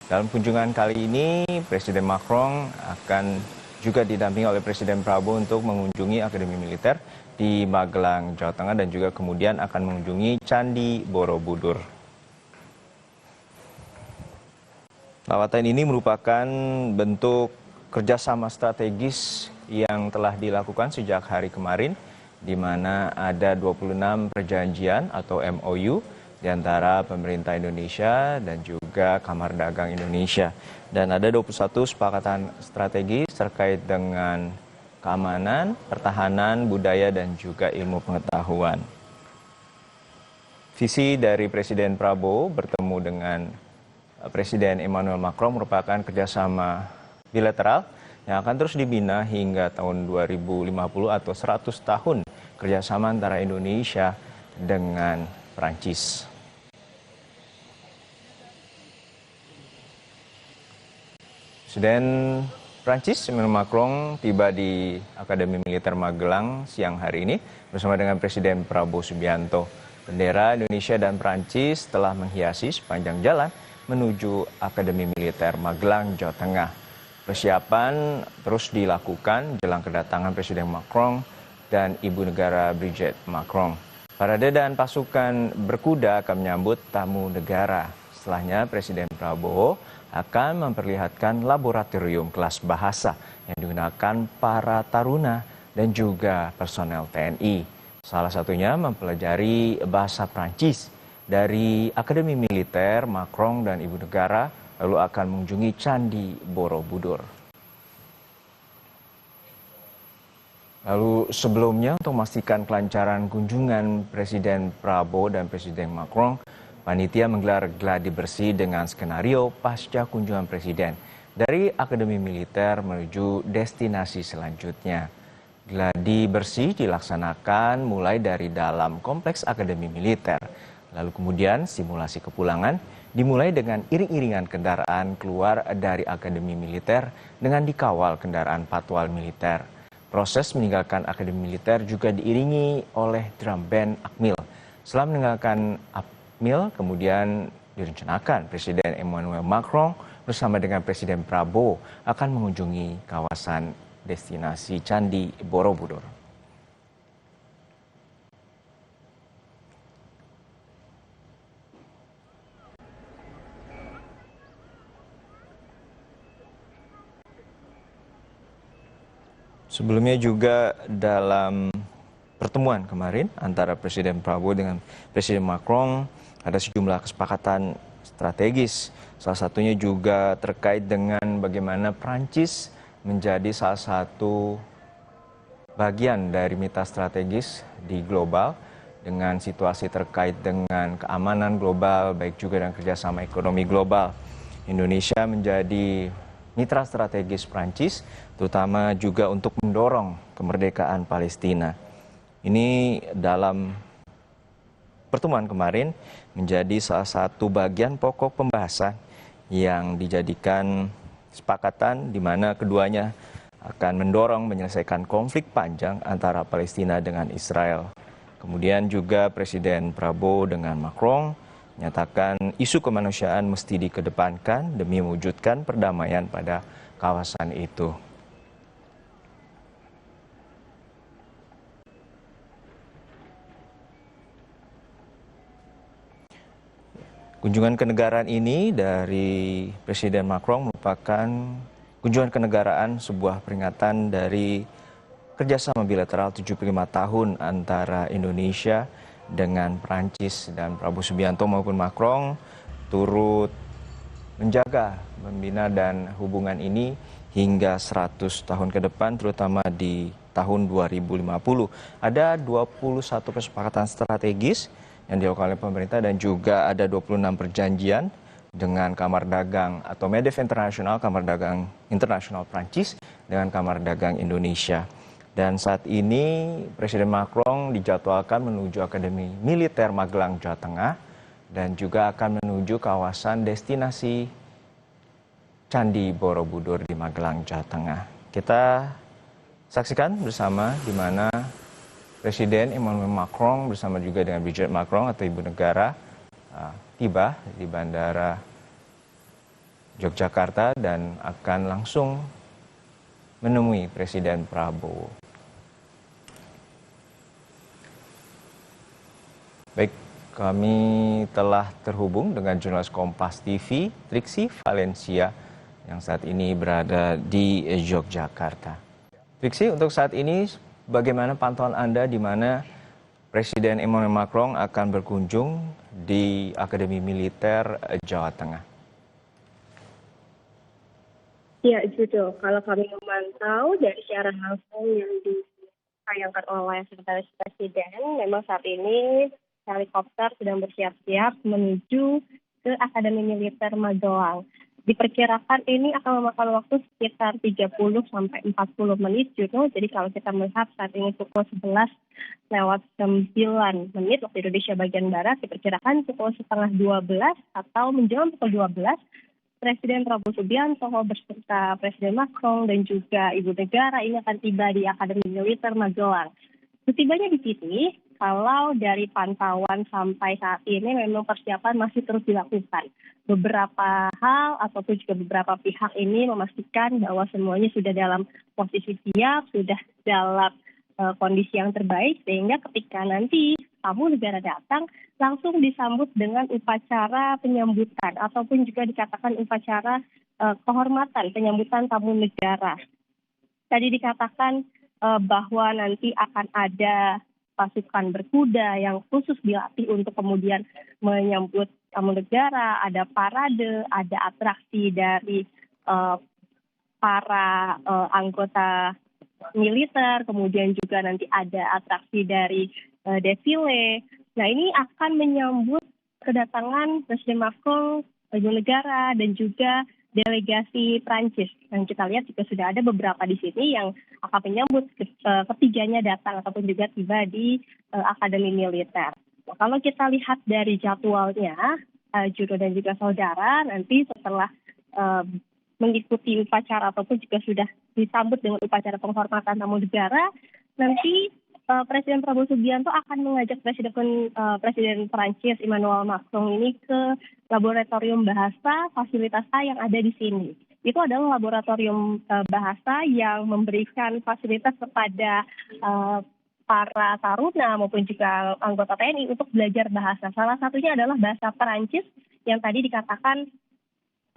Dalam kunjungan kali ini, Presiden Macron akan juga didampingi oleh Presiden Prabowo untuk mengunjungi Akademi Militer di Magelang, Jawa Tengah, dan juga kemudian akan mengunjungi Candi Borobudur. Lawatan ini merupakan bentuk kerjasama strategis yang telah dilakukan sejak hari kemarin, di mana ada 26 perjanjian atau MOU di antara pemerintah Indonesia dan juga Kamar Dagang Indonesia. Dan ada 21 kesepakatan strategis terkait dengan keamanan, pertahanan, budaya, dan juga ilmu pengetahuan. Visi dari Presiden Prabowo bertemu dengan Presiden Emmanuel Macron merupakan kerjasama bilateral yang akan terus dibina hingga tahun 2050 atau 100 tahun kerjasama antara Indonesia dengan Prancis. Presiden Prancis Emmanuel Macron tiba di Akademi Militer Magelang siang hari ini bersama dengan Presiden Prabowo Subianto. Bendera Indonesia dan Prancis telah menghiasi sepanjang jalan menuju Akademi Militer Magelang, Jawa Tengah. Persiapan terus dilakukan jelang kedatangan Presiden Macron dan Ibu Negara Brigitte Macron. Parade dan pasukan berkuda akan menyambut tamu negara. Setelahnya Presiden Prabowo akan memperlihatkan laboratorium kelas bahasa yang digunakan para taruna dan juga personel TNI. Salah satunya mempelajari bahasa Prancis. Dari Akademi Militer, Macron dan Ibu Negara lalu akan mengunjungi Candi Borobudur. Lalu sebelumnya untuk memastikan kelancaran kunjungan Presiden Prabowo dan Presiden Macron, panitia menggelar gladi bersih dengan skenario pasca kunjungan Presiden dari Akademi Militer menuju destinasi selanjutnya. Gladi bersih dilaksanakan mulai dari dalam kompleks Akademi Militer. Lalu kemudian simulasi kepulangan dimulai dengan iring-iringan kendaraan keluar dari Akademi Militer dengan dikawal kendaraan patwal militer. Proses meninggalkan Akademi Militer juga diiringi oleh drum band Akmil. Setelah meninggalkan Akmil, kemudian direncanakan Presiden Emmanuel Macron bersama dengan Presiden Prabowo akan mengunjungi kawasan destinasi Candi Borobudur. Sebelumnya juga dalam pertemuan kemarin antara Presiden Prabowo dengan Presiden Macron ada sejumlah kesepakatan strategis. Salah satunya juga terkait dengan bagaimana Prancis menjadi salah satu bagian dari mitra strategis di global dengan situasi terkait dengan keamanan global, baik juga dengan kerjasama ekonomi global. Indonesia menjadi mitra strategis Prancis, terutama juga untuk mendorong kemerdekaan Palestina. Ini dalam pertemuan kemarin menjadi salah satu bagian pokok pembahasan yang dijadikan kesepakatan di mana keduanya akan mendorong menyelesaikan konflik panjang antara Palestina dengan Israel. Kemudian juga Presiden Prabowo dengan Macron menyatakan isu kemanusiaan mesti dikedepankan demi mewujudkan perdamaian pada kawasan itu. Kunjungan kenegaraan ini dari Presiden Macron merupakan kunjungan kenegaraan sebuah peringatan dari kerjasama bilateral 75 tahun antara Indonesia dengan Prancis, dan Prabowo Subianto maupun Macron turut menjaga, membina dan hubungan ini hingga 100 tahun ke depan, terutama di tahun 2050. Ada 21 kesepakatan strategis yang dilakukan oleh pemerintah dan juga ada 26 perjanjian dengan Kamar Dagang atau MEDEF Internasional, Kamar Dagang Internasional Prancis dengan Kamar Dagang Indonesia. Dan saat ini Presiden Macron dijadwalkan menuju Akademi Militer Magelang, Jawa Tengah, dan juga akan menuju kawasan destinasi Candi Borobudur di Magelang, Jawa Tengah. Kita saksikan bersama di mana Presiden Emmanuel Macron bersama juga dengan Brigitte Macron atau Ibu Negara tiba di Bandara Yogyakarta dan akan langsung menemui Presiden Prabowo. Baik, kami telah terhubung dengan jurnalis Kompas TV, Triksi Valencia, yang saat ini berada di Yogyakarta. Triksi, untuk saat ini bagaimana pantauan Anda di mana Presiden Emmanuel Macron akan berkunjung di Akademi Militer Jawa Tengah? Ya, Judo. Kalau kami memantau dari siaran langsung yang ditayangkan oleh Sekretaris Presiden, memang saat ini helikopter sedang bersiap-siap menuju ke Akademi Militer Magelang. Diperkirakan ini akan memakan waktu sekitar 30 sampai 40 menit, Judo. Jadi kalau kita melihat saat ini pukul 11 lewat 9 menit waktu Indonesia bagian Barat, diperkirakan pukul setengah 12 atau menjelang pukul 12, Presiden Prabowo Subianto beserta Presiden Macron dan juga Ibu Negara ini akan tiba di Akademi Militer Magelang. Setibanya di sini, kalau dari pantauan sampai saat ini memang persiapan masih terus dilakukan. Beberapa hal ataupun juga beberapa pihak ini memastikan bahwa semuanya sudah dalam posisi siap, sudah dalam kondisi yang terbaik, sehingga ketika nanti tamu negara datang langsung disambut dengan upacara penyambutan ataupun juga dikatakan upacara kehormatan penyambutan tamu negara. Tadi dikatakan bahwa nanti akan ada pasukan berkuda yang khusus dilatih untuk kemudian menyambut tamu negara, ada parade, ada atraksi dari para anggota militer, kemudian juga nanti ada atraksi dari defile. Nah, ini akan menyambut kedatangan Presiden Macron, Ibu Negara, dan juga delegasi Prancis. Dan kita lihat juga sudah ada beberapa di sini yang akan menyambut ketiganya datang ataupun juga tiba di Akademi Militer. Nah, kalau kita lihat dari jadwalnya, Judo dan juga saudara, nanti setelah mengikuti upacara ataupun juga sudah disambut dengan upacara penghormatan tamu negara, nanti Presiden Prabowo Subianto akan mengajak Presiden Prancis Emmanuel Macron ini ke laboratorium bahasa fasilitas A yang ada di sini. Itu adalah laboratorium bahasa yang memberikan fasilitas kepada para taruna maupun juga anggota TNI untuk belajar bahasa. Salah satunya adalah bahasa Perancis yang tadi dikatakan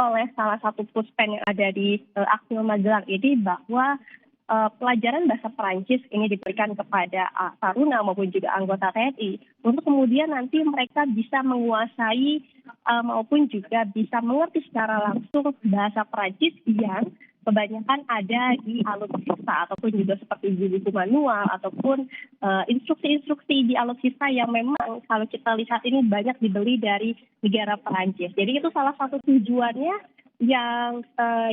oleh salah satu puspen yang ada di Akmil Magelang ini bahwa pelajaran bahasa Perancis ini diberikan kepada taruna maupun juga anggota TNI untuk kemudian nanti mereka bisa menguasai maupun juga bisa mengerti secara langsung bahasa Perancis yang kebanyakan ada di alutsista ataupun juga seperti buku manual ataupun instruksi-instruksi di alutsista yang memang kalau kita lihat ini banyak dibeli dari negara Perancis. Jadi itu salah satu tujuannya yang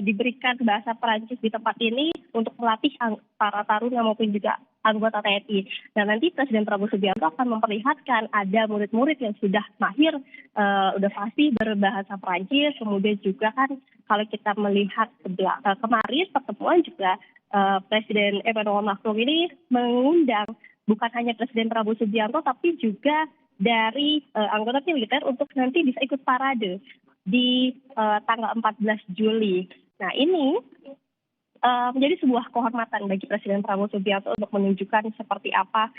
diberikan bahasa Perancis di tempat ini untuk melatih para taruna maupun juga anggota TNI. Dan nanti Presiden Prabowo Subianto akan memperlihatkan ada murid-murid yang sudah mahir, udah pasti berbahasa Perancis. Kemudian juga kan kalau kita melihat kemarin pertemuan juga Presiden Emmanuel Macron ini mengundang bukan hanya Presiden Prabowo Subianto tapi juga dari anggota militer untuk nanti bisa ikut parade di tanggal 14 Juli. Nah, ini menjadi sebuah kehormatan bagi Presiden Prabowo Subianto untuk menunjukkan seperti apa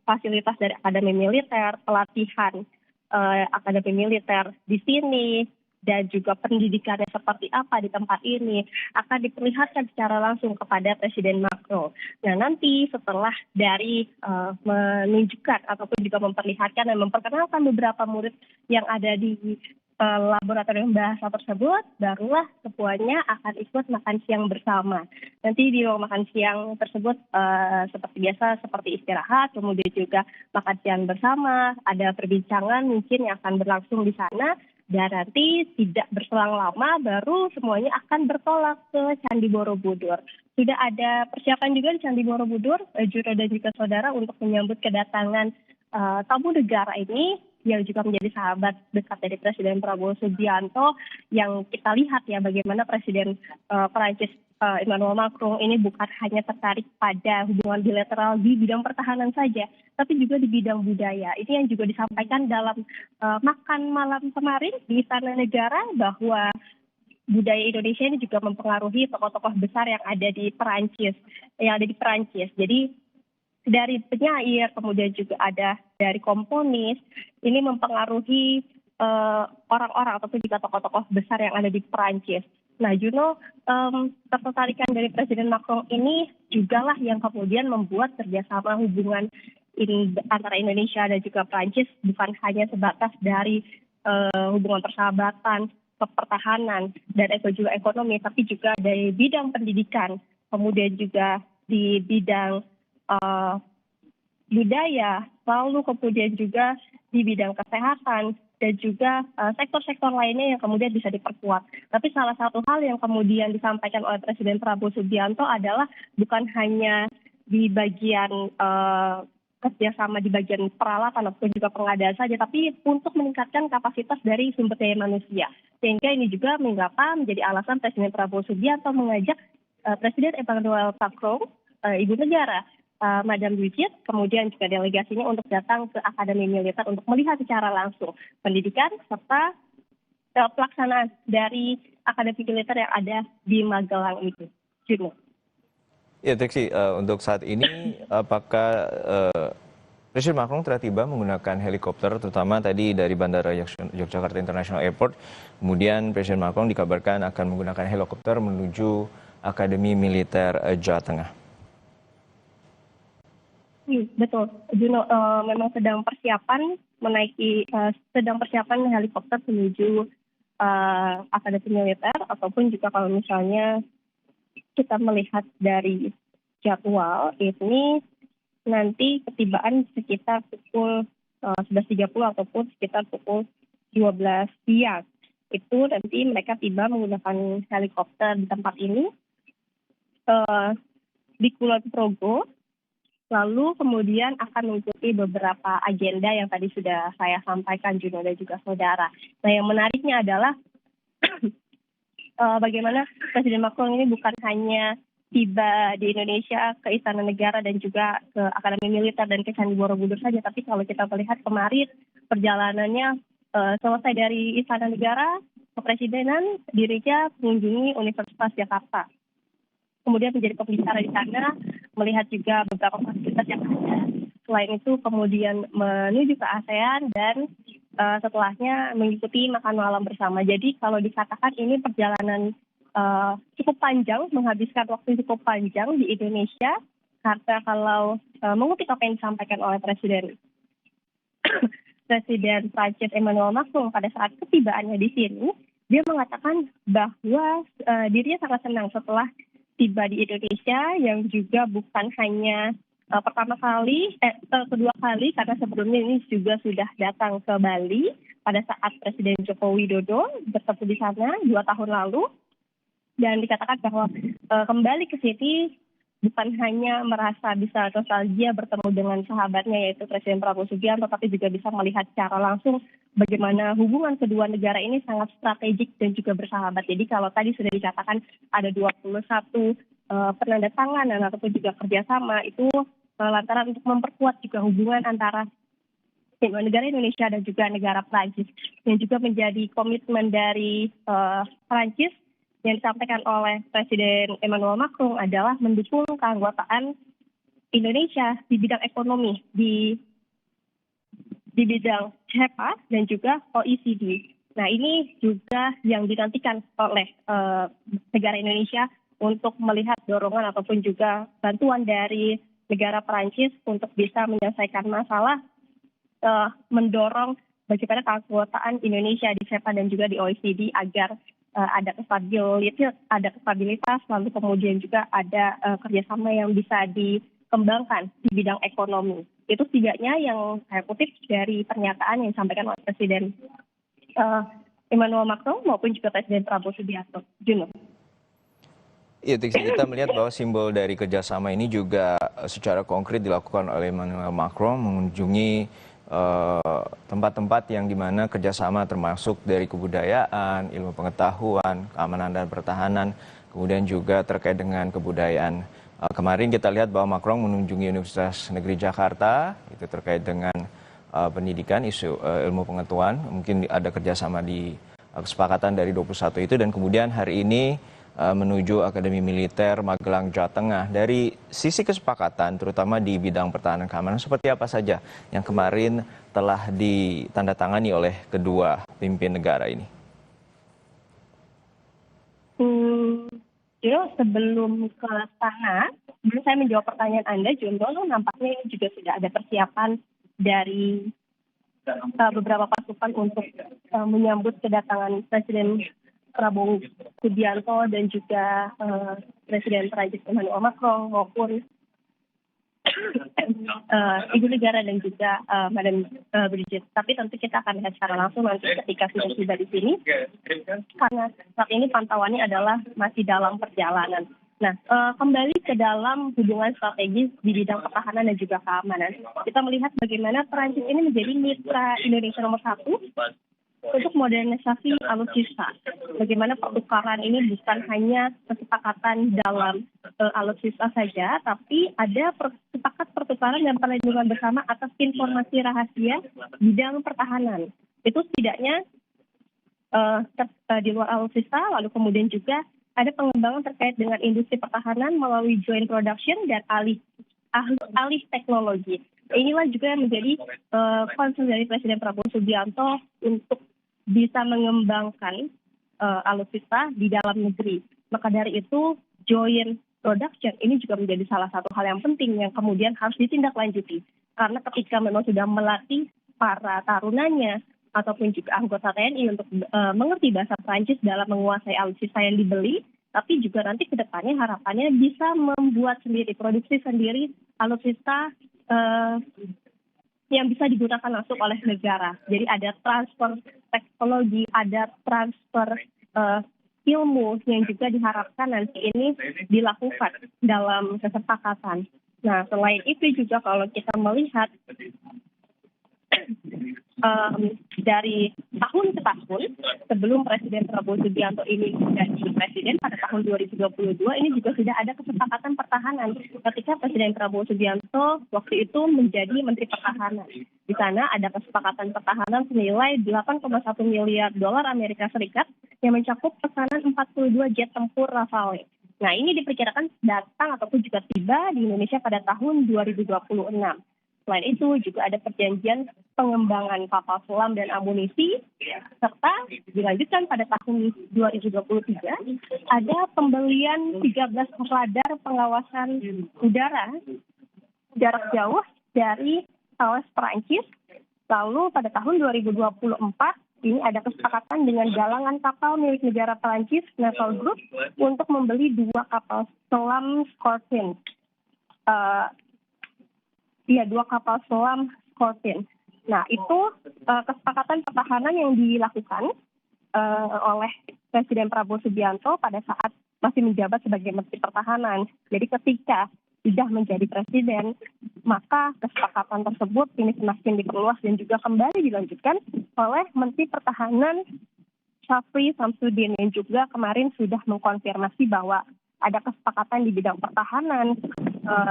fasilitas dari Akademi Militer, pelatihan Akademi Militer di sini, dan juga pendidikannya seperti apa di tempat ini akan diperlihatkan secara langsung kepada Presiden Macron. Nah, nanti setelah dari menunjukkan ataupun juga memperlihatkan dan memperkenalkan beberapa murid yang ada di laboratorium bahasa tersebut, barulah semuanya akan ikut makan siang bersama. Nanti di ruang makan siang tersebut seperti biasa, seperti istirahat, kemudian juga makan siang bersama, ada perbincangan mungkin yang akan berlangsung di sana, dan nanti tidak berselang lama baru semuanya akan bertolak ke Candi Borobudur. Sudah ada persiapan juga di Candi Borobudur, Juro dan juga saudara, untuk menyambut kedatangan tamu negara ini yang juga menjadi sahabat dekat dari Presiden Prabowo Subianto, yang kita lihat ya bagaimana Presiden Perancis Emmanuel Macron ini bukan hanya tertarik pada hubungan bilateral di bidang pertahanan saja, tapi juga di bidang budaya. Ini yang juga disampaikan dalam makan malam kemarin di Istana Negara, bahwa budaya Indonesia ini juga mempengaruhi tokoh-tokoh besar yang ada di Perancis, Jadi dari penyair, kemudian juga ada dari komponis, ini mempengaruhi orang-orang ataupun juga tokoh-tokoh besar yang ada di Perancis. Nah, Juno, ketertarikan dari Presiden Macron ini juga lah yang kemudian membuat kerjasama hubungan ini antara Indonesia dan juga Perancis bukan hanya sebatas dari hubungan persahabatan, pertahanan, dan juga ekonomi, tapi juga dari bidang pendidikan, kemudian juga di bidang budaya, lalu kemudian juga di bidang kesehatan, dan juga sektor-sektor lainnya yang kemudian bisa diperkuat. Tapi salah satu hal yang kemudian disampaikan oleh Presiden Prabowo Subianto adalah bukan hanya di bagian kerjasama di bagian peralatan ataupun juga pengadaan saja, tapi untuk meningkatkan kapasitas dari sumber daya manusia. Sehingga ini juga mengapa menjadi alasan Presiden Prabowo Subianto mengajak Presiden Emmanuel Macron, Ibu Negara, Madam Brigitte, kemudian juga delegasinya untuk datang ke Akademi Militer untuk melihat secara langsung pendidikan serta pelaksanaan dari Akademi Militer yang ada di Magelang itu. Juno. Ya, Triksi, untuk saat ini apakah Presiden Macron telah tiba menggunakan helikopter, terutama tadi dari Bandara Yogyakarta International Airport. Kemudian Presiden Macron dikabarkan akan menggunakan helikopter menuju Akademi Militer Jawa Tengah. Betul, Juno, memang sedang persiapan helikopter menuju Akademi Militer, ataupun juga kalau misalnya kita melihat dari jadwal ini nanti ketibaan sekitar pukul 11.30 ataupun sekitar pukul 12 siang. Itu nanti mereka tiba menggunakan helikopter di tempat ini di Kulon Progo, lalu kemudian akan mengikuti beberapa agenda yang tadi sudah saya sampaikan, Juno dan juga saudara. Nah, yang menariknya adalah bagaimana Presiden Macron ini bukan hanya tiba di Indonesia ke Istana Negara dan juga ke Akademi Militer dan ke Candi Borobudur saja, tapi kalau kita melihat kemarin perjalanannya selesai dari Istana Negara, Kepresidenan, dirinya mengunjungi Universitas Jakarta. Kemudian menjadi pembicara di sana, melihat juga beberapa fasilitas yang ada. Selain itu kemudian menuju ke ASEAN dan setelahnya mengikuti makan malam bersama. Jadi kalau dikatakan ini perjalanan cukup panjang, menghabiskan waktu cukup panjang di Indonesia, karena kalau mengutip apa yang disampaikan oleh Presiden Prancis Emmanuel Macron pada saat ketibaannya di sini, dia mengatakan bahwa dirinya sangat senang setelah tiba di Indonesia, yang juga bukan hanya kedua kali, karena sebelumnya ini juga sudah datang ke Bali pada saat Presiden Joko Widodo bertemu di sana 2 tahun lalu, dan dikatakan bahwa kembali ke sini bukan hanya merasa bisa nostalgia bertemu dengan sahabatnya yaitu Presiden Prabowo Subianto, tapi juga bisa melihat secara langsung bagaimana hubungan kedua negara ini sangat strategik dan juga bersahabat. Jadi kalau tadi sudah dikatakan ada 21 penandatanganan ataupun juga kerjasama, itu lantaran untuk memperkuat juga hubungan antara negara Indonesia dan juga negara Prancis, yang juga menjadi komitmen dari Prancis yang disampaikan oleh Presiden Emmanuel Macron adalah mendukung keanggotaan Indonesia di bidang ekonomi, di bidang CEPA dan juga OECD. Nah, ini juga yang dinantikan oleh negara Indonesia untuk melihat dorongan ataupun juga bantuan dari negara Perancis untuk bisa menyelesaikan masalah, mendorong bagaimana keanggotaan Indonesia di CEPA dan juga di OECD agar ada stabilitas, lalu kemudian juga ada kerjasama yang bisa dikembangkan di bidang ekonomi. Itu setidaknya yang saya kutip dari pernyataan yang disampaikan oleh Presiden Emmanuel Macron maupun juga Presiden Prabowo Subianto. Juno. Ya, kita melihat bahwa simbol dari kerjasama ini juga secara konkret dilakukan oleh Emmanuel Macron mengunjungi tempat-tempat yang dimana kerjasama termasuk dari kebudayaan, ilmu pengetahuan, keamanan dan pertahanan, kemudian juga terkait dengan kebudayaan. Kemarin kita lihat bahwa Macron mengunjungi Universitas Negeri Jakarta, itu terkait dengan pendidikan, isu ilmu pengetahuan, mungkin ada kerjasama di kesepakatan dari 21 itu dan kemudian hari ini menuju Akademi Militer Magelang, Jawa Tengah. Dari sisi kesepakatan, terutama di bidang pertahanan keamanan, seperti apa saja yang kemarin telah ditandatangani oleh kedua pemimpin negara ini? Sebelum ke sana, sebelum saya menjawab pertanyaan Anda, Jono, nampaknya ini juga sudah ada persiapan dari beberapa pasukan untuk menyambut kedatangan Presiden Prabowo Subianto dan juga Presiden Prancis Emmanuel Macron maupun Ibu Negara dan juga Madam Brigitte. Tapi tentu kita akan lihat secara langsung nanti ketika sudah tiba di sini, karena saat ini pantauannya adalah masih dalam perjalanan. Nah, kembali ke dalam hubungan strategis di bidang pertahanan dan juga keamanan. Kita melihat bagaimana Perancis ini menjadi mitra Indonesia nomor satu untuk modernisasi alutsista. Bagaimana pertukaran ini bukan hanya kesepakatan dalam alutsista saja, tapi ada sepakat pertukaran dan perlindungan bersama atas informasi rahasia bidang pertahanan. Itu setidaknya di luar alutsista, lalu kemudian juga ada pengembangan terkait dengan industri pertahanan melalui joint production dan alih teknologi. Inilah juga yang menjadi concern dari Presiden Prabowo Subianto untuk bisa mengembangkan alutsista di dalam negeri. Maka dari itu joint production ini juga menjadi salah satu hal yang penting yang kemudian harus ditindaklanjuti. Karena ketika memang sudah melatih para tarunanya ataupun juga anggota TNI untuk mengerti bahasa Prancis dalam menguasai alutsista yang dibeli, tapi juga nanti ke depannya harapannya bisa membuat sendiri, produksi sendiri alutsista yang bisa digunakan langsung oleh negara. Jadi ada transfer teknologi, ada transfer ilmu yang juga diharapkan nanti ini dilakukan dalam kesepakatan. Nah, selain itu juga kalau kita melihat dari tahun ke tahun sebelum Presiden Prabowo Subianto ini menjadi presiden pada tahun 2022 ini juga sudah ada kesepakatan pertahanan ketika Presiden Prabowo Subianto waktu itu menjadi Menteri Pertahanan. Di sana ada kesepakatan pertahanan senilai 8,1 miliar dolar Amerika Serikat yang mencakup pesanan 42 jet tempur Rafale. Nah, ini diperkirakan datang ataupun juga tiba di Indonesia pada tahun 2026. Selain itu juga ada perjanjian pengembangan kapal selam dan amunisi, serta dilanjutkan pada tahun 2023 ada pembelian 13 radar pengawasan udara jarak jauh dari Thales Perancis. Lalu pada tahun 2024 ini ada kesepakatan dengan galangan kapal milik negara Perancis, Naval Group, untuk membeli 2 kapal selam Scorpion. 2 kapal selam Scorpion. Nah, itu kesepakatan pertahanan yang dilakukan oleh Presiden Prabowo Subianto pada saat masih menjabat sebagai Menteri Pertahanan. Jadi ketika sudah menjadi presiden, maka kesepakatan tersebut ini semakin diperluas dan juga kembali dilanjutkan oleh Menteri Pertahanan Syafri Samsudin yang juga kemarin sudah mengkonfirmasi bahwa ada kesepakatan di bidang pertahanan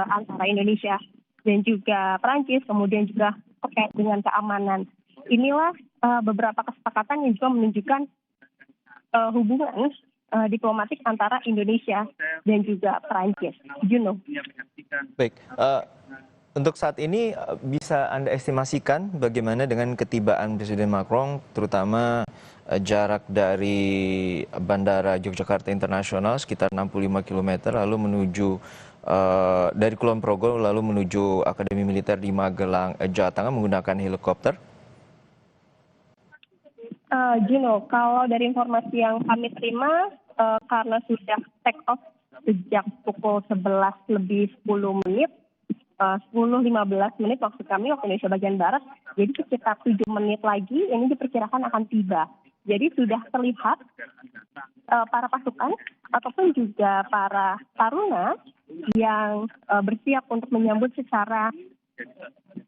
antara Indonesia dan juga Perancis, kemudian juga terkait dengan keamanan. Inilah beberapa kesepakatan yang juga menunjukkan hubungan diplomatik antara Indonesia dan juga Perancis. Juno. Baik, untuk saat ini bisa Anda estimasikan bagaimana dengan ketibaan Presiden Macron, terutama jarak dari Bandara Yogyakarta Internasional sekitar 65 km, lalu menuju dari Kulon Progo lalu menuju Akademi Militer di Magelang, Jawa Tengah menggunakan helikopter? Gino, kalau dari informasi yang kami terima, karena sudah take off sejak pukul 11 lebih 10 menit, 10-15 menit maksud kami waktu Indonesia bagian Barat, jadi sekitar 7 menit lagi ini diperkirakan akan tiba. Jadi sudah terlihat para pasukan ataupun juga para taruna yang bersiap untuk menyambut secara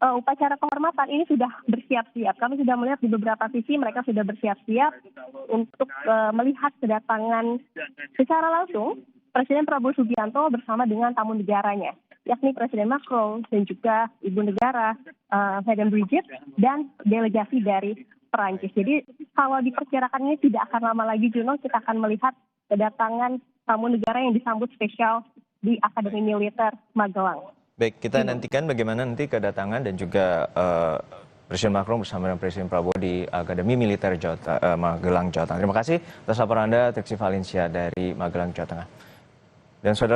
upacara kehormatan ini sudah bersiap-siap. Kami sudah melihat di beberapa sisi mereka sudah bersiap-siap untuk melihat kedatangan secara langsung Presiden Prabowo Subianto bersama dengan tamu negaranya, yakni Presiden Macron dan juga Ibu Negara Madam Brigitte dan delegasi dari Perancis. Jadi kalau diperkirakan ini tidak akan lama lagi, Juno, kita akan melihat kedatangan tamu negara yang disambut spesial di Akademi Militer Magelang. Baik, kita nantikan bagaimana nanti kedatangan dan juga Presiden Macron bersama dengan Presiden Prabowo di Akademi Militer Magelang, Jawa Tengah. Terima kasih atas laporan Anda, Triksi Valencia dari Magelang, Jawa Tengah. Dan saudara,